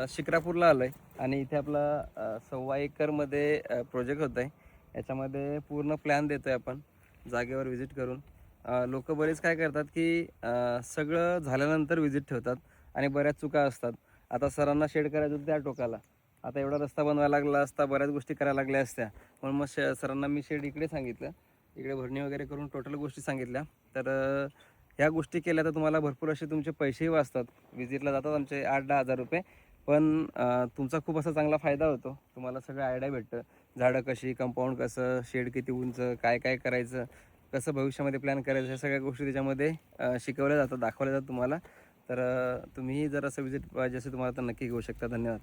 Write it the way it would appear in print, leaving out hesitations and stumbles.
शिक्रापूरला आलो आहे आणि इथे आपला 1.25 एकरमध्ये प्रोजेक्ट होत आहे. याच्यामध्ये पूर्ण प्लॅन देतो आहे आपण जागेवर व्हिजिट करून. लोक बरेच काय करतात की सगळं झाल्यानंतर व्हिजिट ठेवतात आणि बऱ्याच चुका असतात. आता सरांना शेड करायचं होतं त्या टोकाला, आता एवढा रस्ता बनवायला लागला असता, बऱ्याच गोष्टी करायला लागल्या असत्या, म्हणून मग सरांना मी शेड इकडे सांगितलं, इकडे भरणी वगैरे करून टोटल गोष्टी सांगितल्या. तर ह्या गोष्टी केल्या तर तुम्हाला भरपूर असे तुमचे पैसेही वाचतात. विजिटला जातात आमचे 8-10 हजार रुपये, पण तुमचा खूप असा चांगला फायदा होतो. तुम्हाला सगळं आयडिया भेटतं, झाडं कशी, कंपाऊंड कसं, शेड किती उंच, काय काय करायचं, कसं भविष्यामध्ये प्लॅन करायचं, ह्या सगळ्या गोष्टी त्याच्यामध्ये शिकवल्या जातात, दाखवल्या जातात तुम्हाला. तर तुम्हीही जर असं विजिट पाहिजे असेल तुम्हाला तर नक्की घेऊ शकता. धन्यवाद.